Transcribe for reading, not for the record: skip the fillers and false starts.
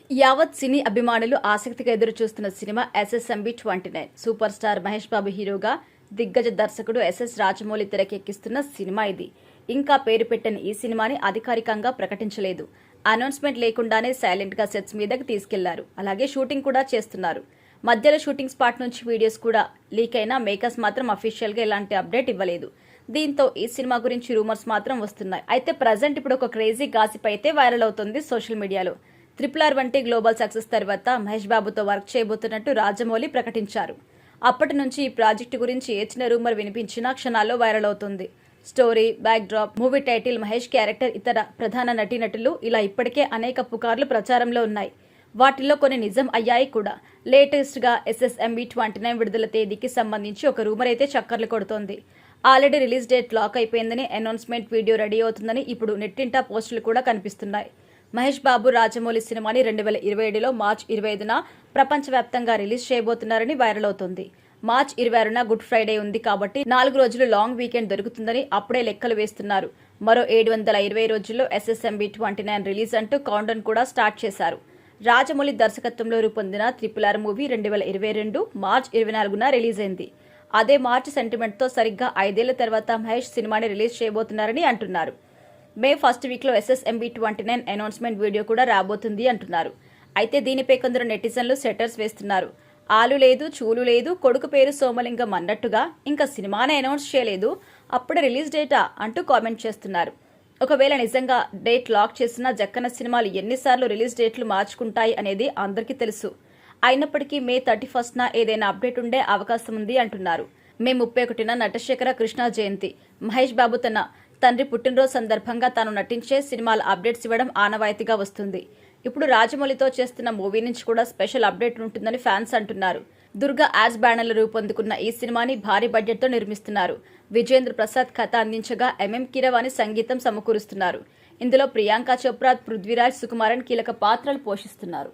యావత్ సినీ అభిమానులు ఆసక్తిగా ఎదురు చూస్తున్న cinema SSMB 29. Superstar Mahesh Babu హీరోగా దిగ్గజ దర్శకుడు SS రాజమౌళి తెరకెక్కిస్తున్న సినిమా ఇది. ఇంకా పేరు పెట్టని ఈ సినిమాని అధికారికంగా ప్రకటించలేదు. అనౌన్స్మెంట్ లేకుండానే సైలెంట్ గా సెట్స్ మీదకి తీసుకెళ్లారు. అలాగే షూటింగ్ కూడా చేస్తున్నారు. మధ్యలో షూటింగ్ స్పాట్ నుంచి వీడియోస్ కూడా లీక్ అయినా మేకర్స్ మాత్రం అఫీషియల్ గా ఎలాంటి అప్డేట్ ఇవ్వలేదు. దీంతో ఈ సినిమా గురించి రూమర్స్ మాత్రం వస్తున్నాయి. అయితే ప్రజెంట్ ఇప్పుడు ఒక క్రేజీ గాసిప్ అయితే వైరల్ అవుతుంది సోషల్ మీడియాలో. RRR వంటి గ్లోబల్ సక్సెస్ తర్వాత మహేష్ బాబుతో వర్క్ చేయబోతున్నట్టు రాజమౌళి ప్రకటించారు. అప్పటి నుంచి ఈ ప్రాజెక్టు గురించి ఏ చిన్న రూమర్ వినిపించినా క్షణాల్లో వైరల్ అవుతుంది. Story, back drop, movie title, Mahesh character, ఇతర ప్రధాన నటీనటులు ఇలా ఇప్పటికే అనేక పుకార్లు ప్రచారంలో ఉన్నాయి. వాటిల్లో కొన్ని నిజం అయ్యాయి కూడా. లేటెస్ట్ గా SSMB 29 విడుదల తేదీకి సంబంధించి ఒక రూమర్ అయితే చక్కర్లు కొడుతోంది. ఆల్రెడీ రిలీజ్ డేట్ లాక్ అయిపోయిందని, అనౌన్స్మెంట్ వీడియో రెడీ అవుతుందని ఇప్పుడు నెట్టింటా పోస్టులు కూడా కనిపిస్తున్నాయి. మహేష్ బాబు రాజమౌళి సినిమాని 2027లో మార్చి 25న ప్రపంచవ్యాప్తంగా రిలీజ్ చేయబోతున్నారని వైరల్ అవుతోంది. మార్చి 26న గుడ్ ఫ్రైడే ఉంది కాబట్టి 4 రోజులు లాంగ్ వీకెండ్ దొరుకుతుందని అప్పుడే లెక్కలు వేస్తున్నారు. మరో 720 రోజుల్లో SSMB 29 రిలీజ్ అంటూ కౌంటౌన్ కూడా స్టార్ట్ చేశారు. రాజమౌళి దర్శకత్వంలో రూపొందిన RRR మూవీ 2022 మార్చి 24న రిలీజ్ అయింది. అదే మార్చి సెంటిమెంట్తో సరిగ్గా 5 ఏళ్ల తర్వాత మహేష్ సినిమాని రిలీజ్ చేయబోతున్నారని అంటున్నారు. మే ఫస్ట్ వీక్లో SSMB 29 అనౌన్స్మెంట్ వీడియో కూడా రాబోతుంది అంటున్నారు. అయితే దీనిపై కొందరు నెటిజన్లు సెటర్స్ వేస్తున్నారు. ఆలు లేదు, చూలు లేదు, కొడుకు పేరు సోమలింగం అన్నట్టుగా ఇంకా సినిమానే అనౌన్స్ చేయలేదు, అప్పుడే రిలీజ్ డేటా అంటూ కామెంట్ చేస్తున్నారు. ఒకవేళ నిజంగా డేట్ లాక్ చేసినా జక్కన సినిమాలు ఎన్నిసార్లు రిలీజ్ డేట్లు మార్చుకుంటాయి అనేది అందరికీ తెలుసు. అయినప్పటికీ మే 31న ఏదైనా అప్డేట్ ఉండే అవకాశం ఉంది అంటున్నారు. మే 31న నటశేఖర కృష్ణ జయంతి. మహేష్ బాబు తన తండ్రి పుట్టినరోజు సందర్భంగా తాను నటించే సినిమాల అప్డేట్స్ ఇవ్వడం ఆనవాయితీగా వస్తుంది. ఇప్పుడు రాజమౌళితో చేస్తున్న మూవీ నుంచి కూడా స్పెషల్ అప్డేట్ ఉంటుందని ఫ్యాన్స్ అంటున్నారు. దుర్గా యాడ్స్ బ్యానర్లు రూపొందుకున్న ఈ సినిమాని భారీ బడ్జెట్తో నిర్మిస్తున్నారు. విజేంద్ర ప్రసాద్ కథ అందించగా MM కీరవాణి సంగీతం సమకూరుస్తున్నారు. ఇందులో ప్రియాంక చోప్రా, పృథ్వీరాజ్, సుకుమారన్ కీలక పాత్రలు పోషిస్తున్నారు.